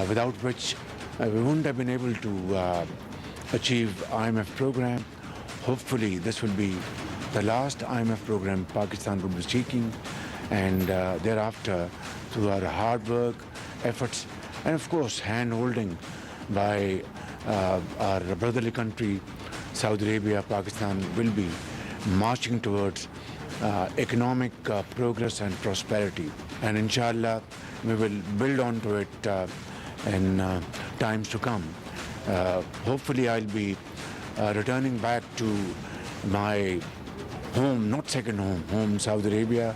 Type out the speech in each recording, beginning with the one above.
without which we wouldn't have been able to achieve IMF program. Hopefully this will be the last IMF program Pakistan will be seeking, and thereafter through our hard work, efforts, and of course hand-holding by our brotherly country, Saudi Arabia, Pakistan will be marching towards economic progress and prosperity. And inshallah, we will build on to it in times to come. Hopefully I'll be returning back to my home, not second home, Saudi Arabia,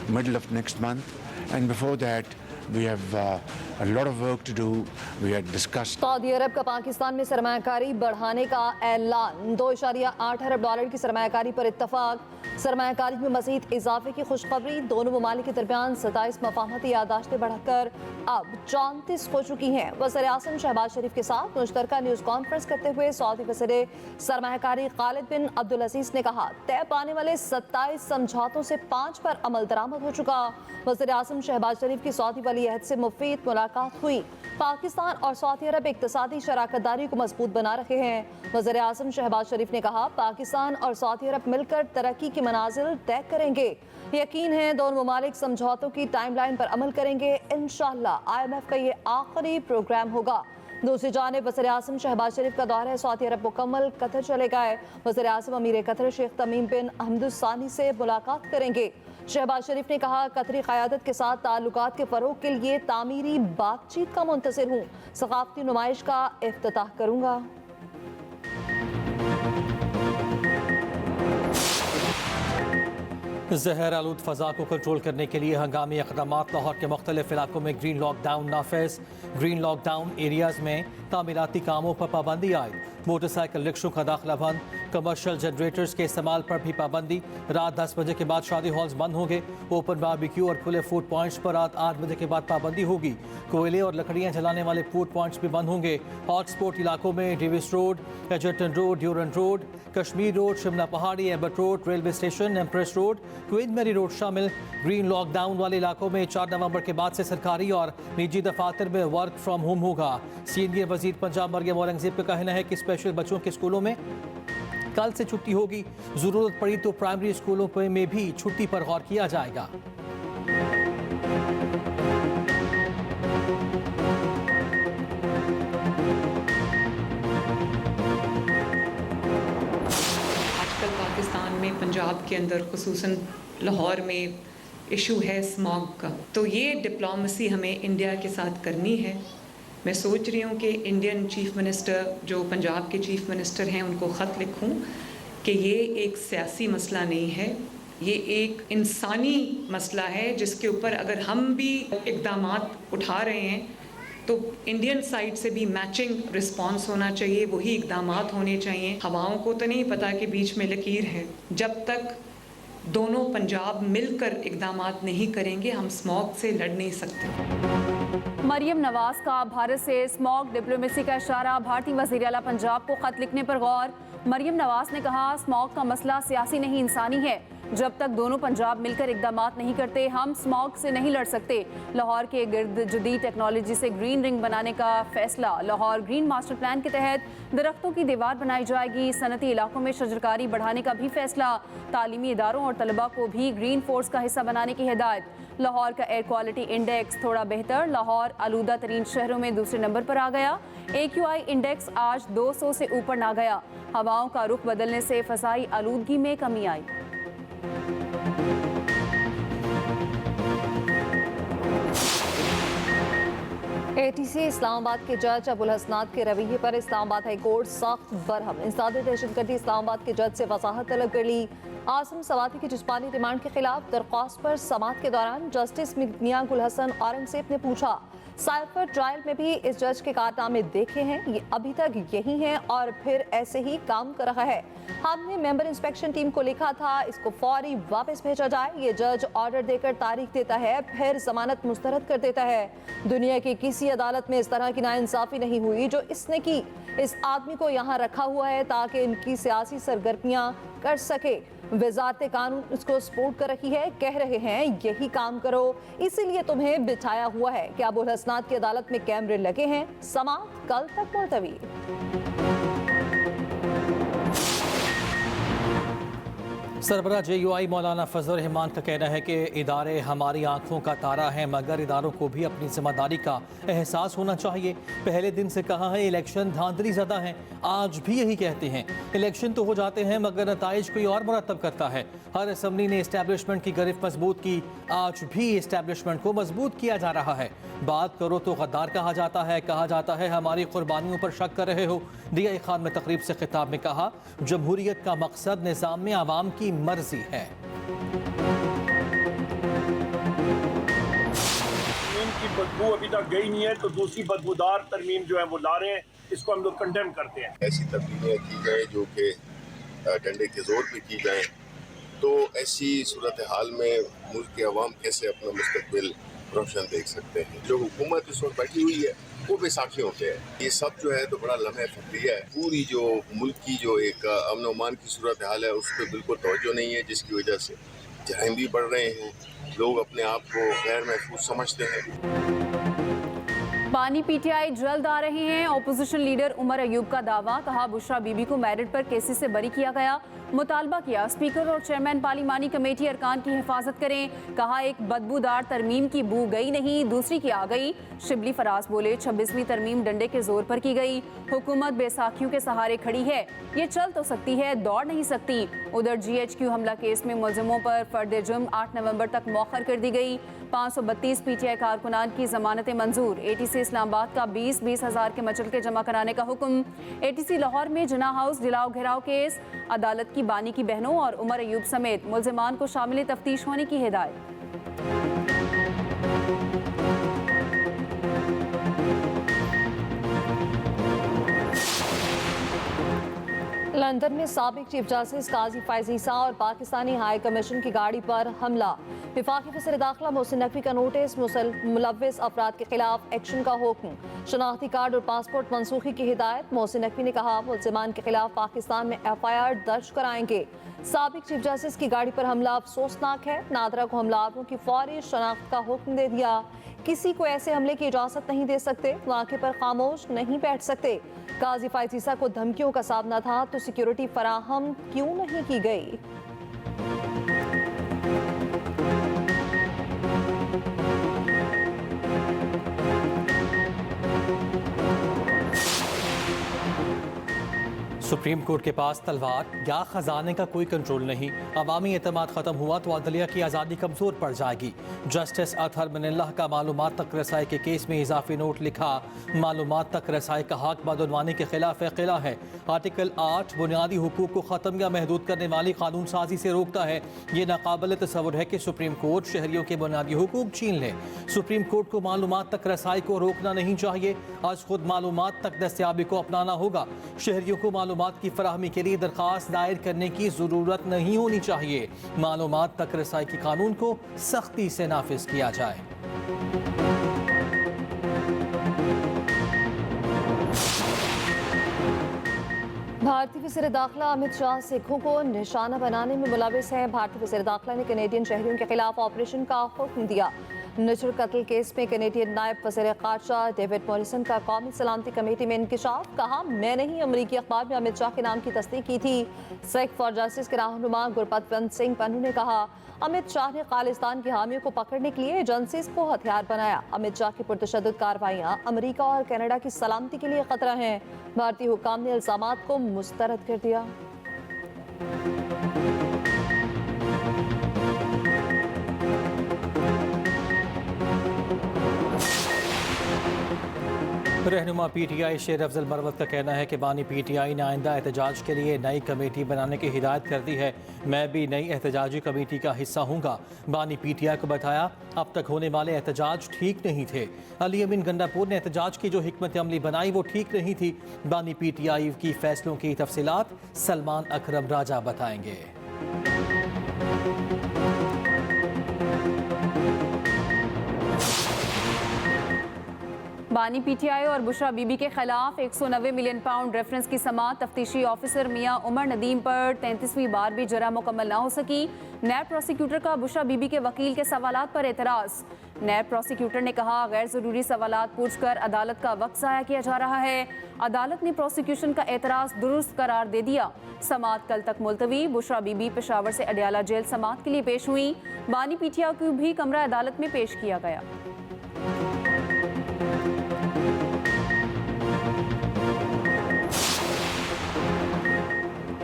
middle of next month. And before that, we have a lot of work to do. We had discussed. Saudi Arab का पाकिस्तान में सरमायाकारी बढ़ाने का ऐलान, $2.8 अरब की सरमायाकारी पर इत्तफाक, सरमायाकारी में मज़ीद इजाफे की खुशखबरी। दोनों ममालिक के दरमियान 27 मफाहमती यादाश्तें बढ़कर अब 34 हो चुकी हैं। वज़ीर-ए-आज़म शहबाज शरीफ के साथ मुश्तरका न्यूज़ कॉन्फ्रेंस करते हुए सऊदी वज़ीर सरमायाकारी खालिद बिन अब्दुल अजीज़ ने कहा, तय पाने वाले 27 समझौतों से 5 पर अमल दरामद हो चुका। वज़ीर-ए-आज़म शहबाज शरीफ की सऊदी वली अहद से मुफीद मुलाकात हुई। पाकिस्तान और सऊदी अरब इक़्तिसादी शराकतदारी को मजबूत बना रहे हैं। वज़ीर-ए-आज़म शहबाज शरीफ ने कहा, पाकिस्तान और सऊदी अरब मिलकर तरक्की की मनाजिल तय करेंगे। यकीन है दोनों ममालिक समझौतों की टाइमलाइन पर अमल करेंगे। इंशाअल्लाह IMF का ये आखिरी प्रोग्राम होगा। दूसरी जानिब वज़ीर-ए-आज़म शहबाज शरीफ का दौरा सऊदी अरब मुकम्मल कतर चले गए। वज़ीर-ए-आज़म अमीर कतर शेख तमीम बिन हमद सानी से मुलाकात करेंगे। शहबाज शरीफ ने कहा, कतरी क़यादत के साथ ताल्लुकात के फ़रोग़ के लिए तामीरी बातचीत का मुंतज़िर हूँ। सक़ाफ़ती नुमाइश का इफ्तिताह करूँगा। जहर आलूद फ़ज़ा को कंट्रोल करने के लिए हंगामी इक़दामात। लाहौर के मुख्तलिफ इलाकों में ग्रीन लॉकडाउन नाफिज। ग्रीन लॉकडाउन एरियाज़ में तामीराती कामों पर पाबंदी आयद। मोटरसाइकिल रिक्शों का दाखिला बंद। कमर्शियल जनरेटर्स के इस्तेमाल पर भी पाबंदी। रात 10 बजे के बाद शादी हॉल्स बंद होंगे। ओपन बारबेक्यू और खुले फूड पॉइंट्स पर रात 8 बजे के बाद पाबंदी होगी। कोयले और लकड़ियाँ जलाने वाले फूड पॉइंट्स भी बंद होंगे। हॉटस्पॉट इलाकों में Davis road, Egerton road, Durand road, Kashmir road, Shimla Pahari, Abbott road, railway station, Empress road, Queen Mary road शामिल। ग्रीन लॉकडाउन वाले इलाकों में 4 नवंबर के बाद से सरकारी और निजी दफातर में वर्क फ्राम होम होगा। सीनियर वजीर पंजाब मरियम औरंगजेब का कहना है कि स्पेशल बच्चों के स्कूलों में कल से छुट्टी होगी। जरूरत पड़ी तो प्राइमरी स्कूलों में भी छुट्टी पर गौर किया जाएगा। पाकिस्तान में पंजाब के अंदर खुसूसन लाहौर में इशू है स्मॉग का, तो ये डिप्लोमेसी हमें इंडिया के साथ करनी है। मैं सोच रही हूँ कि इंडियन चीफ मिनिस्टर जो पंजाब के चीफ मिनिस्टर हैं उनको ख़त लिखूँ कि ये एक सियासी मसला नहीं है, ये एक इंसानी मसला है जिसके ऊपर अगर हम भी इक़दामात उठा रहे हैं तो इंडियन साइड से भी मैचिंग रिस्पांस होना चाहिए, वही इक़दामात होने चाहिए। हवाओं को तो नहीं पता कि बीच में लकीर है। जब तक दोनों पंजाब मिलकर इक़दामात नहीं करेंगे हम स्मॉग से लड़ नहीं सकते। मरियम नवाज का भारत से स्मॉग डिप्लोमेसी का इशारा। भारतीय वज़ीर आला पंजाब को ख़त लिखने पर गौर। मरियम नवाज ने कहा, स्मॉग का मसला सियासी नहीं इंसानी है। जब तक दोनों पंजाब मिलकर इक़दामात नहीं करते हम स्मॉग से नहीं लड़ सकते। लाहौर के गिर्द जदीद टेक्नोलॉजी से ग्रीन रिंग बनाने का फैसला। लाहौर ग्रीन मास्टर प्लान के तहत दरख्तों की दीवार बनाई जाएगी। सनती इलाकों में शजरकारी बढ़ाने का भी फैसला। तालीमी इदारों और तलबा को भी ग्रीन फोर्स का हिस्सा बनाने की हिदायत। लाहौर का एयर क्वालिटी इंडेक्स थोड़ा बेहतर। लाहौर आलूदा तरीन शहरों में दूसरे नंबर पर आ गया। AQI इंडेक्स आज 200 से ऊपर ना गया। हवाओं का रुख बदलने से फ़ज़ाई आलूदगी में कमी आई। ATC इस्लामाबाद के जज अबुल हसनात के रवैये पर इस्लामाबाद हाई कोर्ट सख्त बरहम। इंसदाद दहशतगर्दी इस्लामाबाद के जज से वजाहत तलब कर ली। आसिम सवाती की जिस्मानी रिमांड के खिलाफ दरख्वास्त पर समाअत के दौरान जस्टिस मियां गुल हसन औरंगजेब ने पूछा, साइफर ट्रायल में भी इस जज के कारनामे देखे हैं, ये अभी तक यही हैं और फिर ऐसे ही काम कर रहा है। हमने मेंबर इंस्पेक्शन टीम को लिखा था इसको फौरी वापस भेजा जाए। ये जज ऑर्डर देकर तारीख देता है फिर जमानत मुस्तरद कर देता है। दुनिया की किसी अदालत में इस तरह की नाइंसाफी नहीं हुई जो इसने की। इस आदमी को यहाँ रखा हुआ है ताकि इनकी सियासी सरगर्मियाँ कर सके। वजारत कानून इसको सपोर्ट कर रही है, कह रहे हैं यही काम करो, इसीलिए तुम्हें बिठाया हुआ है कि अबुल हसनात की अदालत में कैमरे लगे हैं। समाअत कल तक मुलतवी। सरबराह JUI मौलाना फजल रहमान का कहना है कि इदारे हमारी आंखों का तारा है, मगर इदारों को भी अपनी जिम्मेदारी का एहसास होना चाहिए। पहले दिन से कहा है इलेक्शन धांधली ज़दा है, आज भी यही कहते हैं। इलेक्शन तो हो जाते हैं मगर नताइज कोई और मुरतब करता है। हर असम्बली ने इस्टेब्लिशमेंट की गिरफ्त मजबूत की, आज भी इस्टेब्लिशमेंट को मजबूत किया जा रहा है। बात करो तो गद्दार कहा जाता है हमारी कुर्बानियों पर शक कर रहे हो। DI खान में तकरीब से खिताब में कहा, जमहूरियत का मकसद निज़ाम में आवाम की मर्जी है। तरमीम की बदबू अभी तक गई नहीं है, तो दूसरी बदबूदार तरमीम जो है वो ला रहे हैं, इसको हम लोग कंडेम करते हैं। ऐसी तब्दीलियाँ की जाए जो कि डंडे के जोर पे की जाए, तो ऐसी सूरत हाल में मुल्क के अवाम कैसे अपना मुस्तकबिल रोशन देख सकते हैं। जो हुकूमत इस वक्त बैठी हुई है वो बैसाखी होते हैं। ये सब जो है तो बड़ा लम्हे फखरिया है। पूरी जो मुल्क की जो एक अमन अमान की सूरत हाल है उस पर बिल्कुल तवज्जो नहीं है, जिसकी वजह से जराइम भी बढ़ रहे हैं, लोग अपने आप को गैर महफूज समझते हैं। बानी PTI जल्द आ रहे हैं। ऑपोजिशन लीडर उमर अयूब का दावा, कहा बुशरा बीबी को मेरिट पर केसेस से बरी किया गया। मुतालबा किया स्पीकर और चेयरमैन पार्लिमानी कमेटी अरकान की हिफाजत करें। कहा एक बदबूदार तरमीम की बू गई नहीं, दूसरी की आ गई। शिबली फराज बोले 26वीं तरमीम डंडे के जोर पर की गई। हुकूमत बैसाखियों के सहारे खड़ी है, ये चल तो सकती है, दौड़ नहीं सकती। उधर GHQ हमला केस में मुलजिमों पर फर्द जुर्म 8 नवंबर तक मौखर कर दी गई। 532 PTI कारकुनान की जमानतें मंजूर। ATC इस्लामाबाद का 20-20 हज़ार के मचलके जमा कराने का हुक्म। ATC लाहौर में जिना हाउस जलाओ घेराव केस, अदालत की बानी की बहनों और उमर अयूब समेत मुलजिमान को शामिल तफ्तीश होने की हिदायत। लंदन में साबिक चीफ जस्टिस काजी फैज़ ईसा और पाकिस्तानी हाई कमीशन की गाड़ी पर हमला। विफाकी वज़ीर दाखिला मोहसिन नकवी का नोटिस, मुलव्विस अफराद के खिलाफ एक्शन का हुक्म। शनाख्ती कार्ड और पासपोर्ट मनसूखी की हिदायत। मोहसिन नकवी ने कहा मुलजिमान के खिलाफ पाकिस्तान में FIR दर्ज कराएंगे। साबिक चीफ जस्टिस की गाड़ी पर हमला अफसोसनाक है। नादरा को हमलावरों की फौरी शनाख्त का हुक्म दे दिया। किसी को ऐसे हमले की इजाजत नहीं दे सकते, वाक़े पर खामोश नहीं बैठ सकते। काजी फैज़ ईसा को धमकियों का सामना था तो सिक्योरिटी फराहम क्यों नहीं की गई? सुप्रीम कोर्ट के पास तलवार या खजाने का कोई कंट्रोल नहीं। अवामी एतमाद खत्म हुआ तो अदलिया की आज़ादी कमज़ोर पड़ जाएगी। जस्टिस अतहर मिनल्लाह का मालूमात तक रसाई के केस में इजाफी नोट लिखा। मालूमात तक रसाई का हक बदनवानी के खिलाफ क़िला है। आर्टिकल 8 बुनियादी हुकूक को ख़त्म या महदूद करने वाली कानून साजी से रोकता है। ये नाकाबिल तसव्वुर है कि सुप्रीम कोर्ट शहरियों के बुनियादी हुकूक छीन ले। सुप्रीम कोर्ट को मालूमात तक रसाई को रोकना नहीं चाहिए, आज खुद मालूमात तक दस्तियाबी को अपनाना होगा। शहरियों को मालूमात की फराहमी के लिए दरख्वास्त दायर करने की ज़रूरत नहीं होनी चाहिए। मालूमात तक रसाई के कानून को सख्ती से नाफिज किया जाए। भारतीय वज़ीर दाखिला अमित शाह सिखों को निशाना बनाने में मुलविस हैं। भारतीय वज़ीर दाखिला ने कनेडियन शहरियों के खिलाफ ऑपरेशन का हुक्म दिया। निचर कत्ल केस में कनेडियन नायब वज़ीर ख़ारजा डेविड मॉरिसन का कौमी सलामती कमेटी में इंकशाफ। कहा मैंने ही अमरीकी अखबार में अमित शाह के नाम की तस्दीक की थी। सिख फॉर जस्टिस के रहनुमा गुरपतवंत सिंह पन्नू ने कहा अमित शाह ने खालिस्तान की हामियों को पकड़ने के लिए एजेंसीज को हथियार बनाया। अमित शाह की पुरतशद्दुद कार्रवाइयाँ अमरीका और कनाडा की सलामती के लिए खतरा हैं। भारतीय हुक्काम ने इल्ज़ामात को मुस्तरद कर दिया। रहनुमा PTI शेर अफजल मरवत का कहना है कि बानी PTI ने आइंदा एहतजाज के लिए नई कमेटी बनाने की हिदायत कर दी है। मैं भी नई एहतजाजी कमेटी का हिस्सा हूँगा। बानी PTI को बताया अब तक होने वाले एहतजाज ठीक नहीं थे। अली अमीन गंडापुर ने एहतजाज की जो हिकमत अमली बनाई वो ठीक नहीं थी। बानी PTI की फैसलों की तफसीलात सलमान अकरम राजा बताएंगे। बानी बानी पीटीआई और बुशरा बीबी के खिलाफ 190 मिलियन पाउंड रेफरेंस की समाअत। तफ्तीशी ऑफिसर मियां उमर नदीम पर 33वीं बार भी जरा मुकम्मल ना हो सकी। नैब प्रोसिक्यूटर का बुशरा बीबी के वकील के सवालात पर एतराज़। नैब प्रोसिक्यूटर ने कहा गैर ज़रूरी सवालात पूछकर अदालत का वक्त ज़ाया किया जा रहा है। अदालत ने प्रोसिक्यूशन का एतराज़ दुरुस्त करार दे दिया। समाअत कल तक मुलतवी। बुशरा बीबी पेशावर से अडियाला जेल समाअत के लिए पेश हुई। बानी पीटीआई को भी कमरा अदालत में पेश किया गया।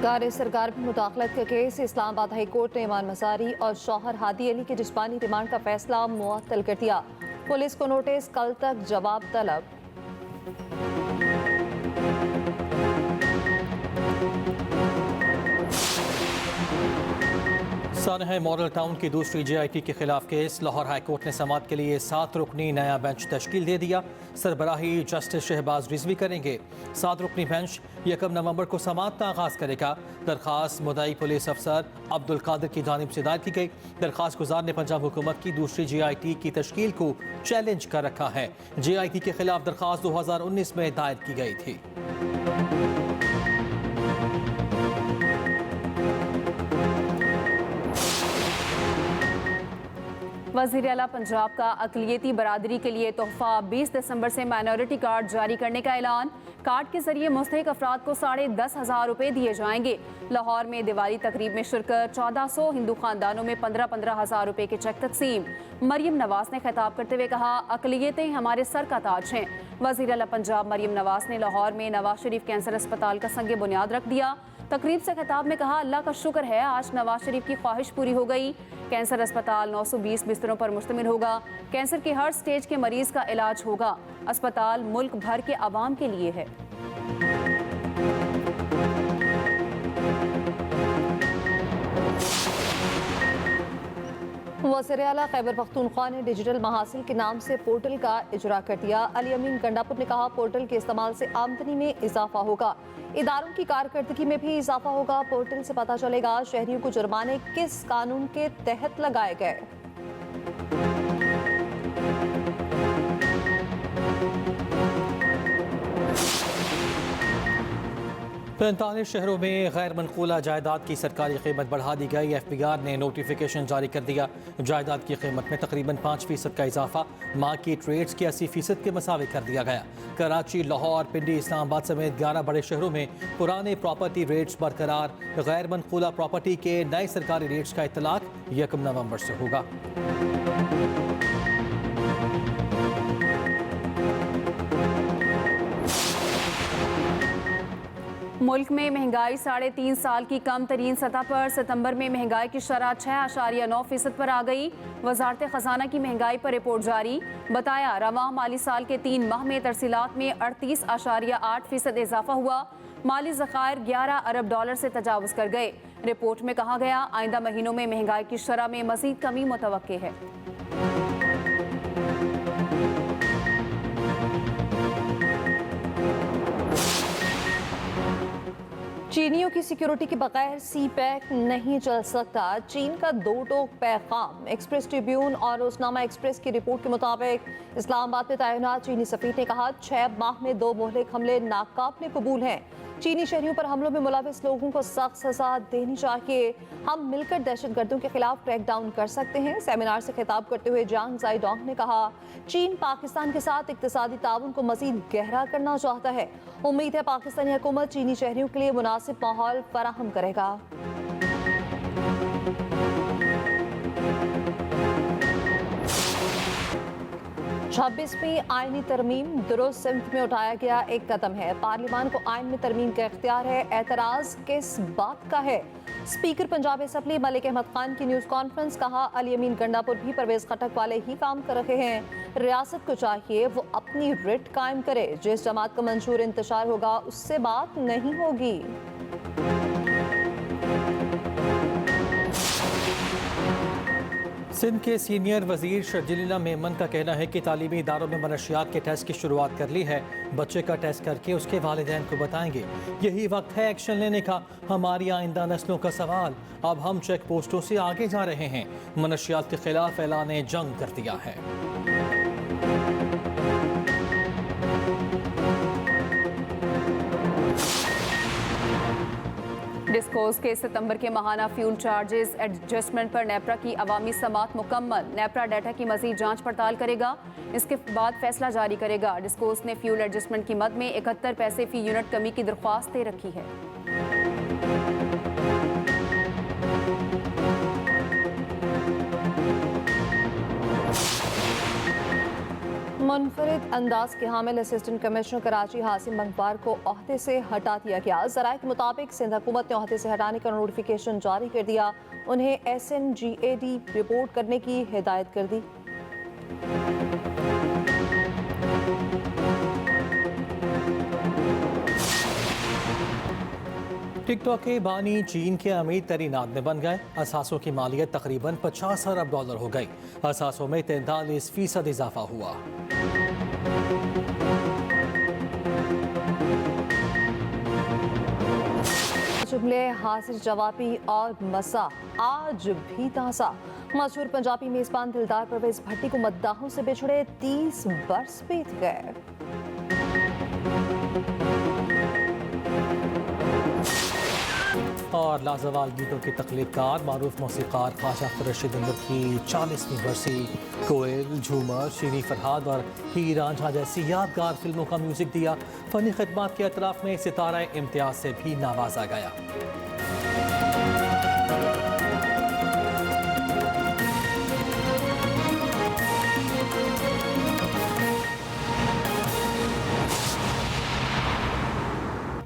कार सरकार में मुदाखलत का केस। इस्लामाबाद हाई कोर्ट ने ईमान मसारी और शौहर हादी अली के जिस्मानी रिमांड का फैसला मुअत्तल कर दिया। पुलिस को नोटिस, कल तक जवाब तलब। सानहा मॉडल टाउन की दूसरी JIT के खिलाफ केस। लाहौर हाई कोर्ट ने समाअत के लिए 7 रुकनी नया बेंच तश्कील दे दिया। सरबराही जस्टिस शहबाज रिजवी करेंगे। 7 रुकनी बेंच 1 नवंबर को समाअत का आगाज करेगा। दरखास्त मुद्दई पुलिस अफसर अब्दुल कादिर की जानिब से दायर की गई। दरखास्त गुजार ने पंजाब हुकूमत की दूसरी JIT की तश्कील को चैलेंज कर रखा है। JIT के खिलाफ दरखास्त 2019 में दायर की गई थी। वज़ीर आला पंजाब का अक़लियती बरादरी के लिए तोहफा 20 दिसंबर से माइनॉरिटी कार्ड जारी करने का ऐलान। कार्ड के जरिए मुस्तहिक अफराद को 10,500 रुपये दिए जाएंगे। लाहौर में दिवाली तकरीब में शिरकत। 1400 हिंदू खानदानों में 15-15 हज़ार रुपये के चेक तकसीम। मरियम नवाज ने खिताब करते हुए कहा अक़लियतें हमारे सर का ताज हैं। वज़ीर आला पंजाब मरियम नवाज ने लाहौर में नवाज शरीफ कैंसर अस्पताल का संग बुनियाद रख दिया। तकरीब से खिताब में कहा अल्लाह का शुक्र है आज नवाज शरीफ की ख्वाहिश पूरी हो गई। कैंसर अस्पताल 920 बिस्तरों पर मुश्तमिल होगा। कैंसर के हर स्टेज के मरीज का इलाज होगा। अस्पताल मुल्क भर के आवाम के लिए है। वज़ीर आला खैबर पख्तूनख्वा ने डिजिटल महासिल के नाम से पोर्टल का इजरा कर दिया। अली अमीन गंडापुर ने कहा पोर्टल के इस्तेमाल से आमदनी में इजाफा होगा। इदारों की कारकर्दगी में भी इजाफा होगा। पोर्टल से पता चलेगा शहरियों को जुर्माने किस कानून के तहत लगाए गए। 45 शहरों में गैर मनकूला जायदाद की सरकारी कीमत बढ़ा दी गई। FBR ने नोटिफिकेशन जारी कर दिया। जायदाद की कीमत में तकरीबन 5% का इजाफा मार्केट रेट्स के 80% के मसावे कर दिया गया। कराची, लाहौर, पिंडी, इस्लामाबाद समेत 11 बड़े शहरों में पुराने प्रॉपर्टी रेट्स बरकरार। गैर मनकूला प्रॉपर्टी के नए सरकारी रेट्स का इतलाक 1 नवंबर से होगा। मुल्क में महंगाई 3.5 साल की कम तरीन सतह पर। सितंबर में महंगाई की शरह 6.9% पर आ गई। वजारत खजाना की महंगाई पर रिपोर्ट जारी। बताया रवां माली साल के 3 माह में तरसीलात में 38.8% इजाफा हुआ। माली ज़खायर $11 अरब से तजावुज़ कर गए। रिपोर्ट में कहा गया आइंदा महीनों में महंगाई की शरह में मज़ीद कमी मुतवक्के है। चीनियों की सिक्योरिटी के बगैर CPEC नहीं चल सकता। चीन का 2 टोक पैगाम। एक्सप्रेस ट्रिब्यून और रोजनामा एक्सप्रेस की रिपोर्ट के मुताबिक इस्लामाबाद में तैनात चीनी सफीर ने कहा 6 माह में 2 मोहलिक हमले नाकाबिल कबूल हैं। चीनी शहरियों पर हमलों में मुलविस लोगों को सख्त सजा देनी चाहिए। हम मिलकर दहशतगर्दों के खिलाफ क्रैकडाउन कर सकते हैं। सेमिनार से खिताब करते हुए जांग जाइडोंग ने कहा चीन पाकिस्तान के साथ इक्तिसादी ताउन को मजीद गहरा करना चाहता है। उम्मीद है पाकिस्तानी हुकूमत चीनी शहरियों के लिए मुनासिब माहौल फराहम करेगा। 26वीं आईनी तरमीम दुरुस्त सिमत में उठाया गया एक कदम है। पार्लियामान को आइन में तरमीम का इख्तियार है। एतराज किस बात का है? स्पीकर पंजाब असेंबली मलिक अहमद खान की न्यूज़ कॉन्फ्रेंस। कहा अली अमीन गंडापुर भी परवेज खटक वाले ही काम कर रहे हैं। रियासत को चाहिए वो अपनी रिट कायम करे। जिस जमात का मंशूर इंतशार होगा उससे बात नहीं होगी। सिंध के सीनियर वजीर शर्जीला मेमन का कहना है कि तालीमी इदारों में मनशियात के टेस्ट की शुरुआत कर ली है। बच्चे का टेस्ट करके उसके वालिदैन को बताएंगे। यही वक्त है एक्शन लेने का। हमारी आइंदा नस्लों का सवाल। अब हम चेक पोस्टों से आगे जा रहे हैं। मनशियात के खिलाफ ऐलान जंग कर दिया है। डिस्कोर्स के सितंबर के माहाना फ्यूल चार्जेस एडजस्टमेंट पर नेपरा की अवामी समात मुकम्मल। नेपरा डाटा की मजीद जांच पड़ताल करेगा, इसके बाद फैसला जारी करेगा। डिस्कोर्स ने फ्यूल एडजस्टमेंट की मद में 71 पैसे फी यूनिट कमी की दरख्वास्त दे रखी है। मुनफरिद अंदाज के हामिल असिस्टेंट कमिश्नर कराची हासिम मंगवार को ओहदे से हटा दिया गया। ज़राए के मुताबिक सिंध हुकूमत ने ओहदे से हटाने का नोटिफिकेशन जारी कर दिया। उन्हें SNGAD रिपोर्ट करने की हिदायत कर दी। टिकटॉक के बानी चीन के अमीर तरीन आदमी बन गए। असासों की मालियत तकरीबन $50 अरब हो गई। असासों में 43% इजाफा हुआ। जुमले हासिल जवाबी और मसा आज भी ताज़ा। मशहूर पंजाबी मेज़बान दिलदार परवेज भट्टी को मद्दाहों से बिछड़े 30 बरस बीत गए। और लाजवाल गीतों के तख्लीकार मारूफ मौसीकार ख्वाजा खुर्शीद अंदर की 40वीं बरसी। कोयल, झूमर, शीरी फरहाद और हीर रांझा जैसी यादगार फिल्मों का म्यूजिक दिया। फनी खिदमत के अतराफ में सितारा इम्तियाज से भी नवाजा गया।